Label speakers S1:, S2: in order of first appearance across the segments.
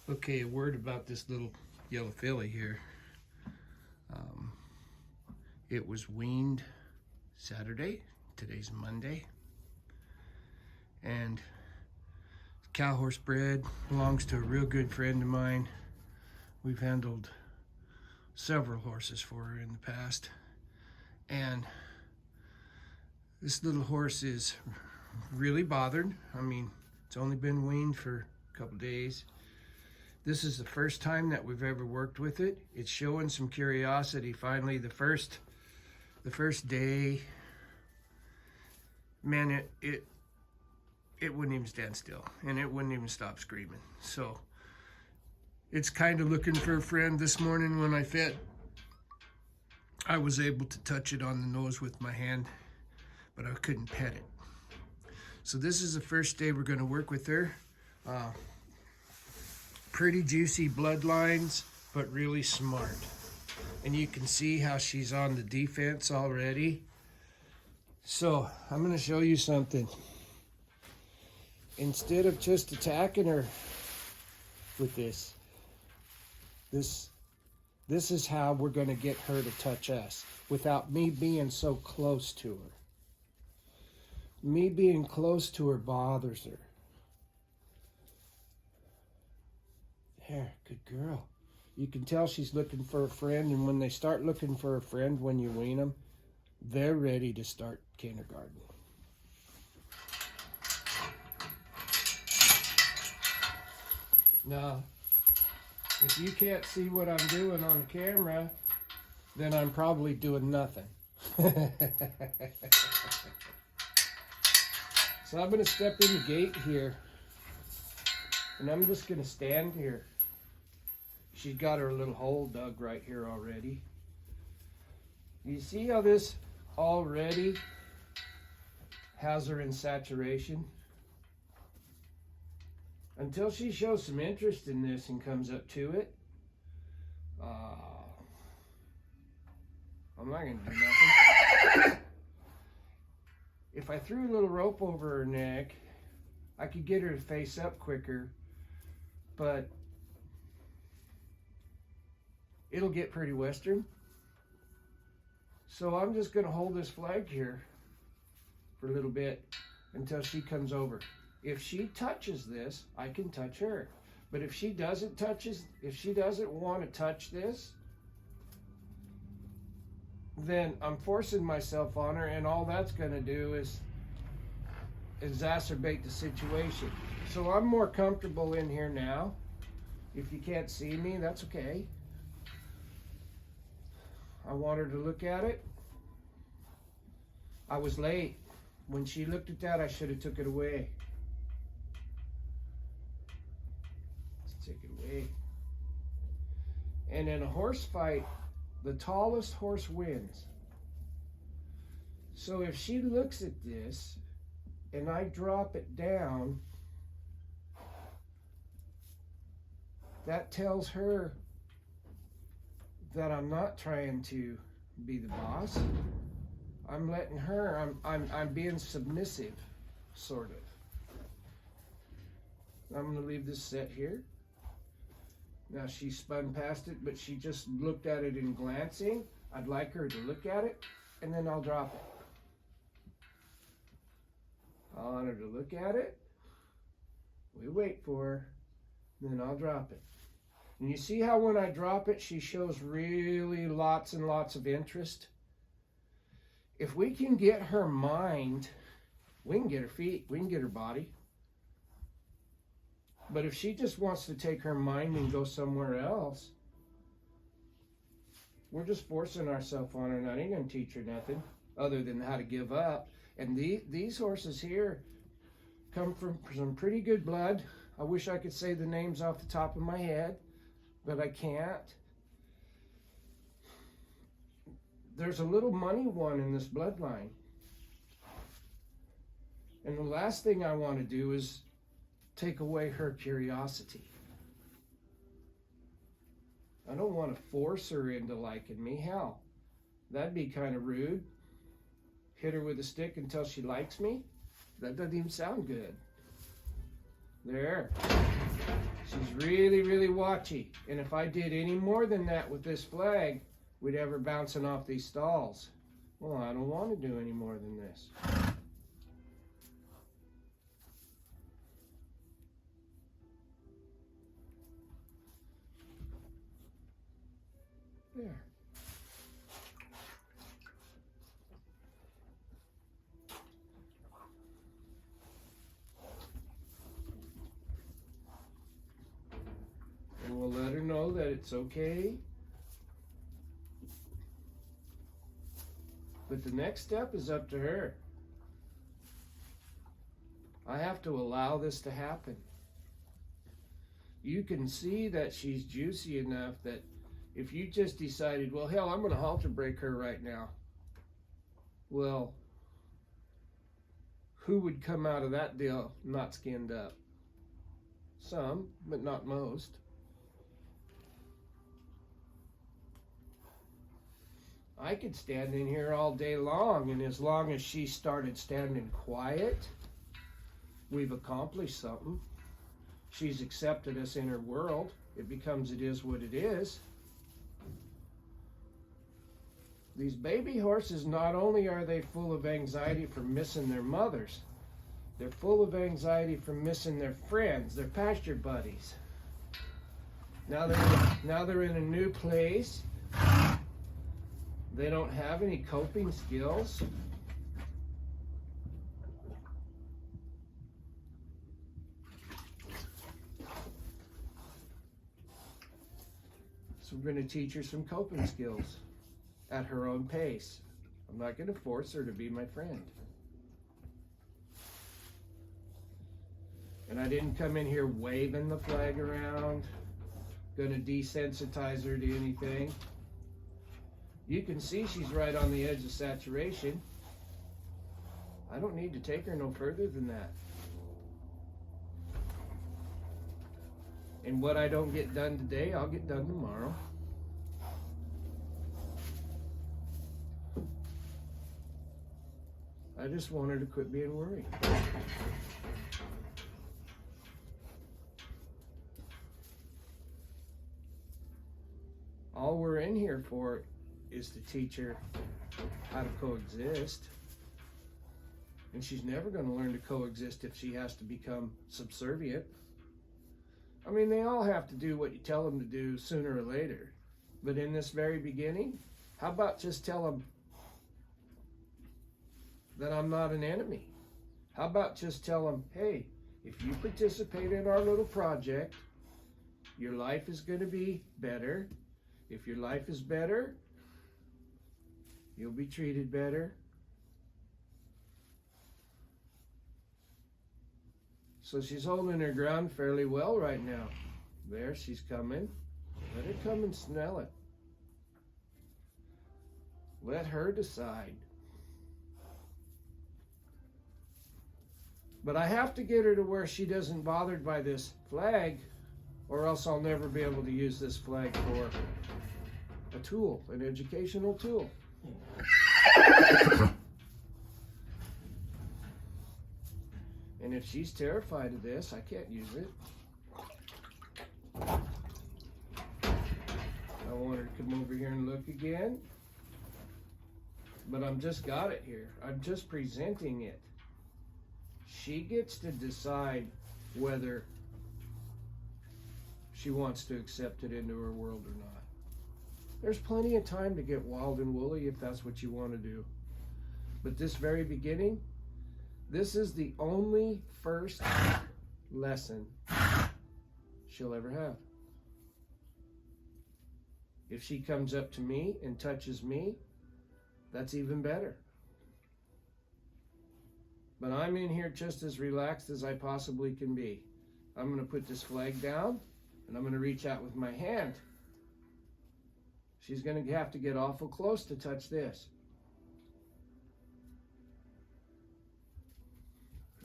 S1: Okay, a word about this little yellow filly here. It was weaned Saturday. Today's Monday. And cow horse bred, belongs to a real good friend of mine. We've handled several horses for her in the past. And this little horse is really bothered. I mean, it's only been weaned for a couple days. This is the first time that we've ever worked with it. It's showing some curiosity. Finally, the first day, man, it wouldn't even stand still, and it wouldn't even stop screaming. So it's kind of looking for a friend. This morning when I fed, I was able to touch it on the nose with my hand, but I couldn't pet it. So this is the first day we're going to work with her. Pretty juicy bloodlines, but really smart. And you can see how she's on the defense already. So I'm going to show you something. Instead of just attacking her with this is how we're going to get her to touch us without me being so close to her. Me being close to her bothers her. There, good girl. You can tell she's looking for a friend, and when they start looking for a friend when you wean them, they're ready to start kindergarten. Now, if you can't see what I'm doing on the camera, then I'm probably doing nothing. So I'm going to step in the gate here, and I'm just going to stand here. She's got her little hole dug right here already. You see how this already has her in saturation? Until she shows some interest in this and comes up to it, I'm not going to do nothing. If I threw a little rope over her neck, I could get her to face up quicker, but it'll get pretty western. So I'm just going to hold this flag here for a little bit until she comes over. If she touches this, I can touch her. But if she doesn't want to touch this, then I'm forcing myself on her, and all that's going to do is exacerbate the situation. So I'm more comfortable in here now. If you can't see me, that's okay. I want her to look at it. I was late. When she looked at that, I should have took it away. Let's take it away. And in a horse fight, the tallest horse wins. So if she looks at this and I drop it down, that tells her that I'm not trying to be the boss. I'm letting her, I'm being submissive, sort of. I'm gonna leave this set here. Now she spun past it, but she just looked at it in glancing. I'd like her to look at it, and then I'll drop it. I want her to look at it. We wait for her, then I'll drop it. And you see how when I drop it, she shows really lots and lots of interest? If we can get her mind, we can get her feet, we can get her body. But if she just wants to take her mind and go somewhere else, we're just forcing ourselves on her, and I ain't gonna teach her nothing other than how to give up. And these horses here come from some pretty good blood. I wish I could say the names off the top of my head, but I can't. There's a little money one in this bloodline. And the last thing I want to do is take away her curiosity. I don't want to force her into liking me. Hell, that'd be kind of rude. Hit her with a stick until she likes me? That doesn't even sound good. There. She's really, really watchy. And if I did any more than that with this flag, we'd have her bouncing off these stalls. Well, I don't want to do any more than this. There. And we'll let her know that it's okay. But the next step is up to her. I have to allow this to happen. You can see that she's juicy enough that if you just decided, well, hell, I'm going to halter break her right now. Well, who would come out of that deal not skinned up? Some, but not most. I could stand in here all day long, and as long as she started standing quiet, we've accomplished something. She's accepted us in her world. It becomes it is what it is. These baby horses, not only are they full of anxiety for missing their mothers, they're full of anxiety for missing their friends, their pasture buddies. Now they're in a new place. They don't have any coping skills. So we're going to teach her some coping skills at her own pace. I'm not going to force her to be my friend. And I didn't come in here waving the flag around, going to desensitize her to anything. You can see she's right on the edge of saturation. I don't need to take her no further than that. And what I don't get done today, I'll get done tomorrow. I just want her to quit being worried. All we're in here for is to teach her how to coexist. And she's never going to learn to coexist if she has to become subservient. I mean, they all have to do what you tell them to do sooner or later. But in this very beginning, how about just tell them that I'm not an enemy? How about just tell them, hey, if you participate in our little project, your life is going to be better. If your life is better, you'll be treated better. So she's holding her ground fairly well right now. There, she's coming. Let her come and smell it. Let her decide. But I have to get her to where she doesn't bothered by this flag, or else I'll never be able to use this flag for a tool, an educational tool. And if she's terrified of this, I can't use it. I want her to come over here and look again. But I'm just got it here. I'm just presenting it. She gets to decide whether she wants to accept it into her world or not. There's plenty of time to get wild and woolly if that's what you want to do. But this very beginning, this is the only first lesson she'll ever have. If she comes up to me and touches me, that's even better. But I'm in here just as relaxed as I possibly can be. I'm going to put this flag down, and I'm going to reach out with my hand. She's going to have to get awful close to touch this.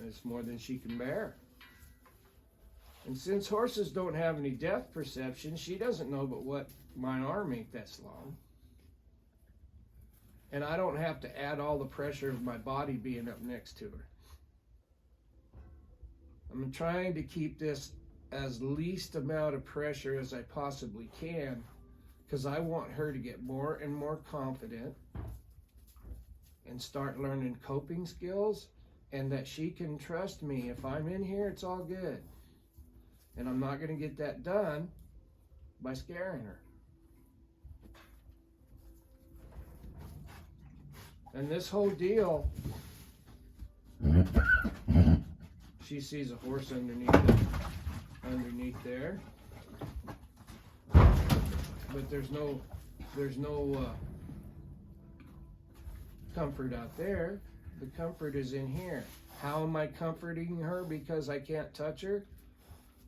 S1: It's more than she can bear. And since horses don't have any depth perception, she doesn't know but what my arm ain't that long. And I don't have to add all the pressure of my body being up next to her. I'm trying to keep this as least amount of pressure as I possibly can, because I want her to get more and more confident and start learning coping skills, and that she can trust me. If I'm in here, it's all good. And I'm not going to get that done by scaring her. And this whole deal, she sees a horse underneath there, but there's no comfort out there. The comfort is in here. How am I comforting her because I can't touch her?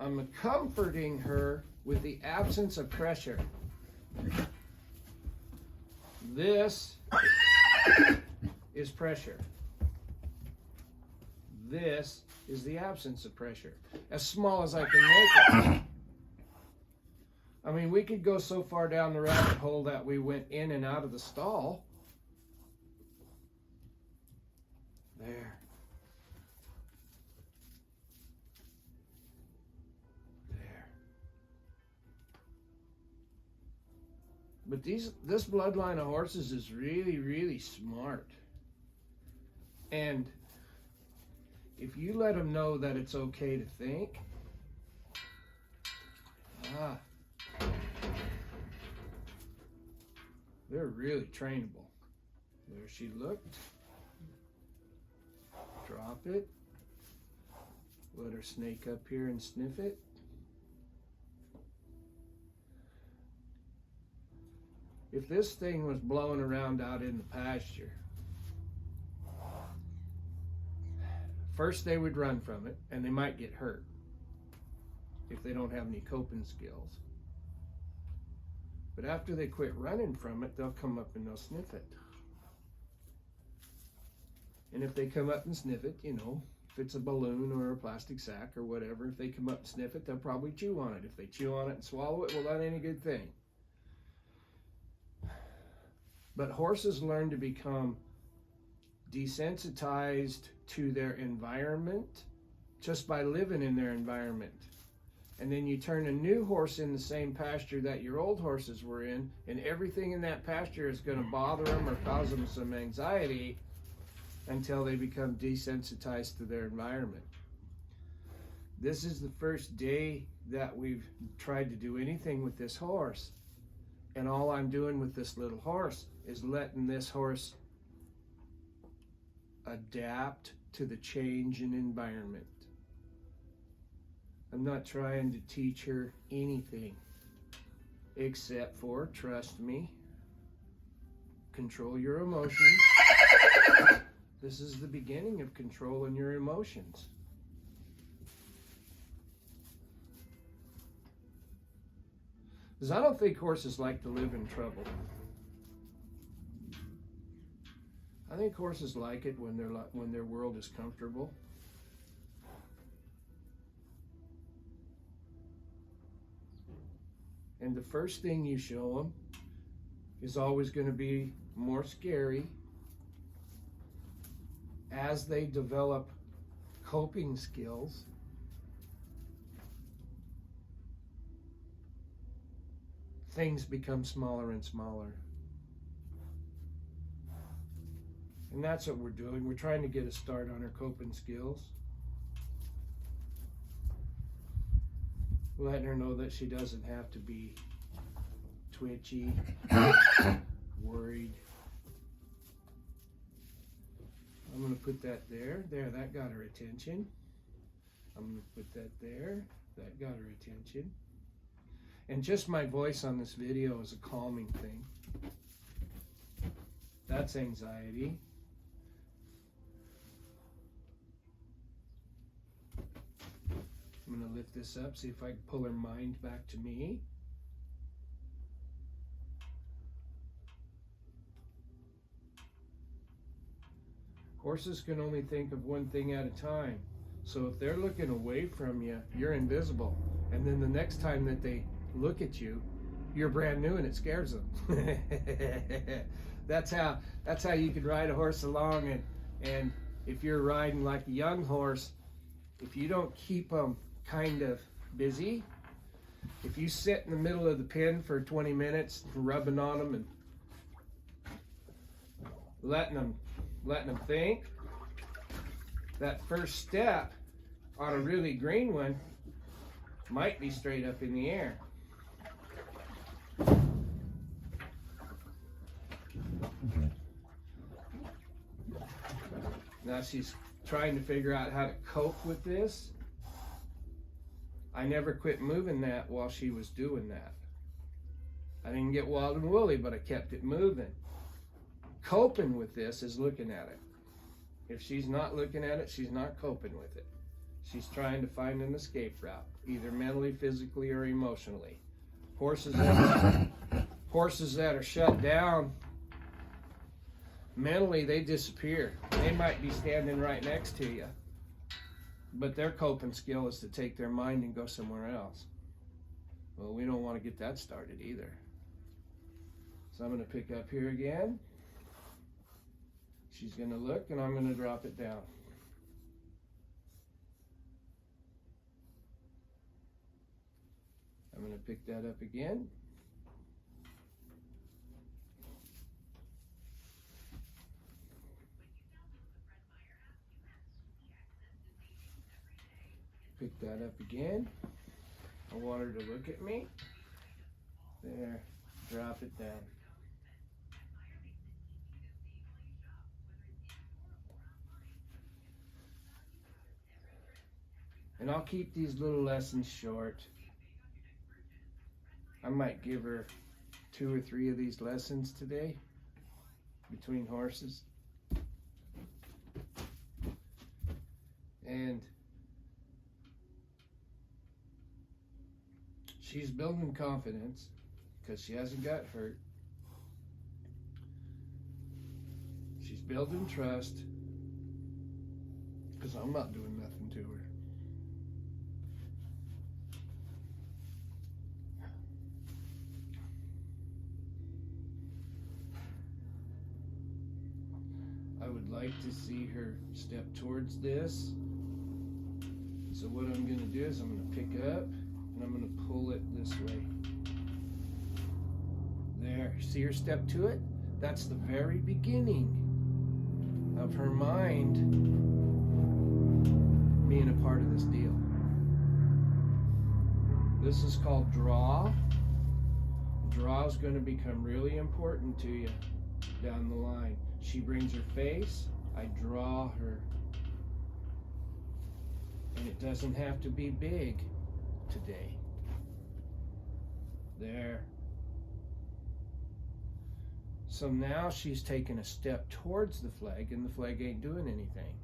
S1: I'm comforting her with the absence of pressure. This is pressure. This is the absence of pressure. As small as I can make it. I mean, we could go so far down the rabbit hole that we went in and out of the stall. There. But this bloodline of horses is really, really smart. And if you let them know that it's okay to think, they're really trainable. There she looked. Drop it. Let her snake up here and sniff it. If this thing was blowing around out in the pasture, first they would run from it, and they might get hurt if they don't have any coping skills. But after they quit running from it, they'll come up and they'll sniff it. And if they come up and sniff it, you know, if it's a balloon or a plastic sack or whatever, if they come up and sniff it, they'll probably chew on it. If they chew on it and swallow it, well, that ain't a good thing. But horses learn to become desensitized to their environment just by living in their environment. And then you turn a new horse in the same pasture that your old horses were in, and everything in that pasture is going to bother them or cause them some anxiety until they become desensitized to their environment. This is the first day that we've tried to do anything with this horse. And all I'm doing with this little horse is letting this horse adapt to the change in environment. I'm not trying to teach her anything except for, trust me, control your emotions. This is the beginning of controlling your emotions. Because I don't think horses like to live in trouble. I think horses like it when their world is comfortable. And the first thing you show them is always going to be more scary. As they develop coping skills, things become smaller and smaller. And that's what we're doing. We're trying to get a start on her coping skills. Letting her know that she doesn't have to be twitchy, worried. I'm going to put that there. There, that got her attention. I'm going to put that there. That got her attention. And just my voice on this video is a calming thing. That's anxiety. I'm going to lift this up, see if I can pull her mind back to me. Horses can only think of one thing at a time. So if they're looking away from you, you're invisible. And then the next time that they look at you, you're brand new and it scares them. That's how you can ride a horse along. And if you're riding like a young horse, if you don't keep them kind of busy. If you sit in the middle of the pen for 20 minutes, rubbing on them and letting them think, that first step on a really green one might be straight up in the air. Now she's trying to figure out how to cope with this. I never quit moving that while she was doing that. I didn't get wild and woolly, but I kept it moving. Coping with this is looking at it. If she's not looking at it, she's not coping with it. She's trying to find an escape route, either mentally, physically, or emotionally. Horses that are shut down, mentally they disappear. They might be standing right next to you, but their coping skill is to take their mind and go somewhere else. Well, we don't want to get that started either. So I'm going to pick up here again. She's going to look, and I'm going to drop it down. I'm going to pick that up again. Pick that up again. I want her to look at me. There, drop it down. And I'll keep these little lessons short. I might give her 2 or 3 of these lessons today between horses. And she's building confidence because she hasn't got hurt. She's building trust because I'm not doing nothing to her. I would like to see her step towards this. So what I'm going to do is I'm going to pick up and I'm going to pull it this way. There, see her step to it? That's the very beginning of her mind being a part of this deal. This is called draw. Draw is going to become really important to you down the line. She brings her face, I draw her. And it doesn't have to be big today. There. So now she's taken a step towards the flag and the flag ain't doing anything.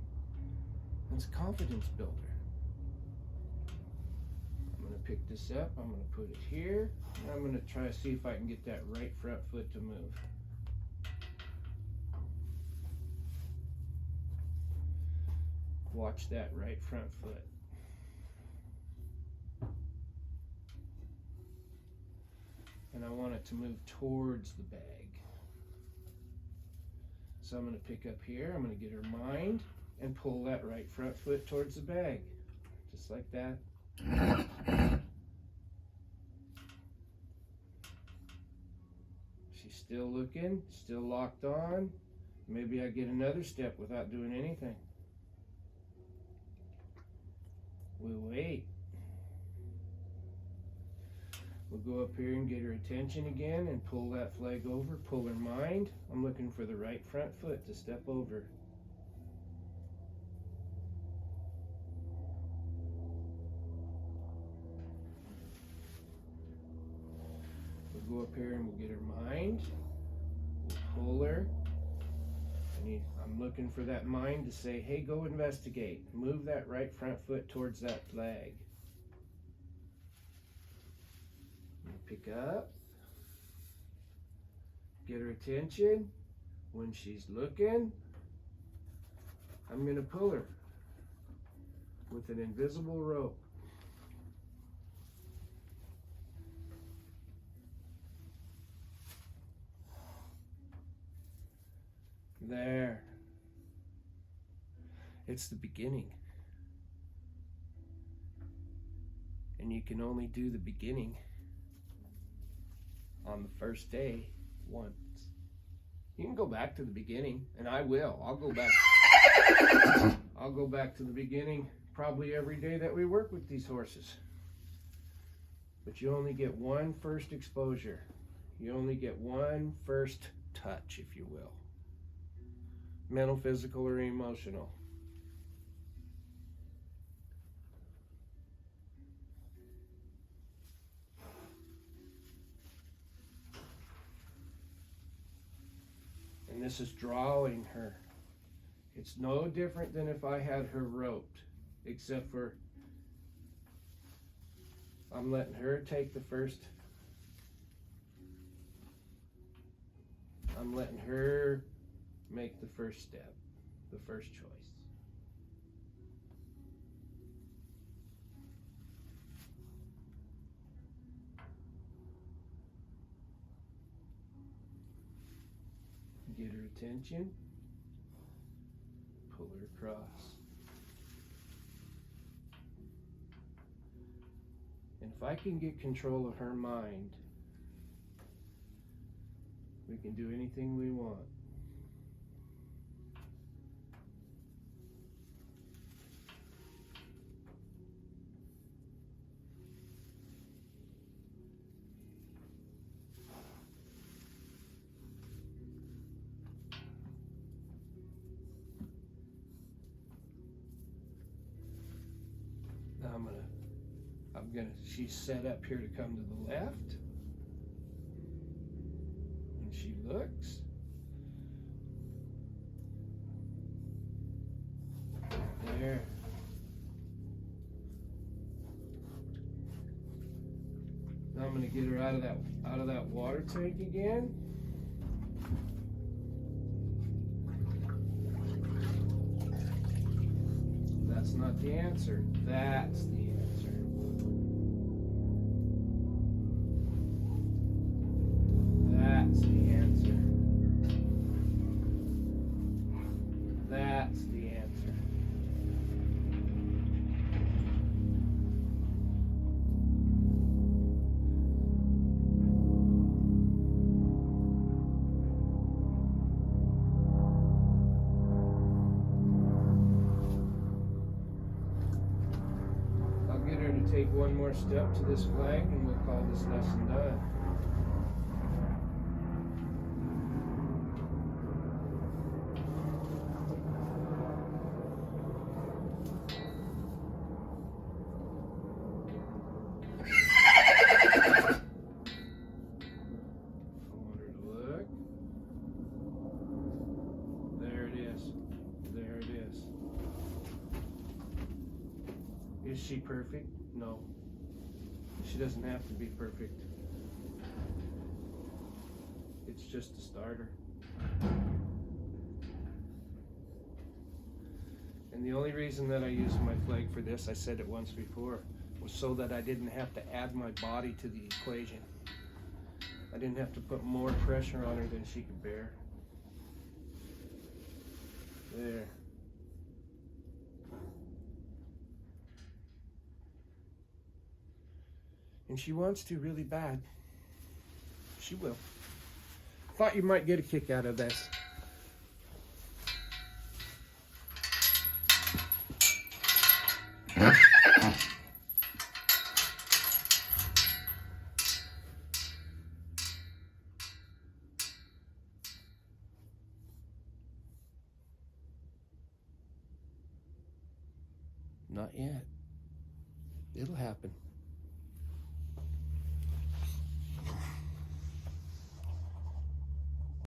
S1: It's a confidence builder. I'm going to pick this up, I'm going to put it here, and I'm going to try to see if I can get that right front foot to move. Watch that right front foot. And I want it to move towards the bag. So I'm going to pick up here, I'm going to get her mind and pull that right front foot towards the bag. Just like that. She's still looking, still locked on. Maybe I get another step without doing anything. We wait. We'll go up here and get her attention again and pull that flag over, pull her mind. I'm looking for the right front foot to step over. We'll go up here and we'll get her mind. We'll pull her. I'm looking for that mind to say, hey, go investigate. Move that right front foot towards that flag. Pick up. Get her attention. When she's looking, I'm going to pull her with an invisible rope. There. It's the beginning. And you can only do the beginning on the first day once. You can go back to the beginning, and I will. I'll go back to the beginning probably every day that we work with these horses. But you only get one first exposure. You only get one first touch, if you will. Mental, physical, or emotional. And this is drawing her. It's no different than if I had her roped, except for I'm letting her take the first. I'm letting her make the first step, the first choice. Get her attention, pull her across. And if I can get control of her mind, we can do anything we want. She's set up here to come to the left. And she looks. There. Now I'm going to get her out of that water tank again. That's not the answer. That's the answer. That's the answer. That's the answer. I'll get her to take one more step to this flag and we'll call this lesson done. Is she perfect? No. She doesn't have to be perfect. It's just a starter. And the only reason that I used my flag for this, I said it once before, was so that I didn't have to add my body to the equation. I didn't have to put more pressure on her than she could bear. There. And she wants to really bad. She will. Thought you might get a kick out of this. Not yet. It'll happen.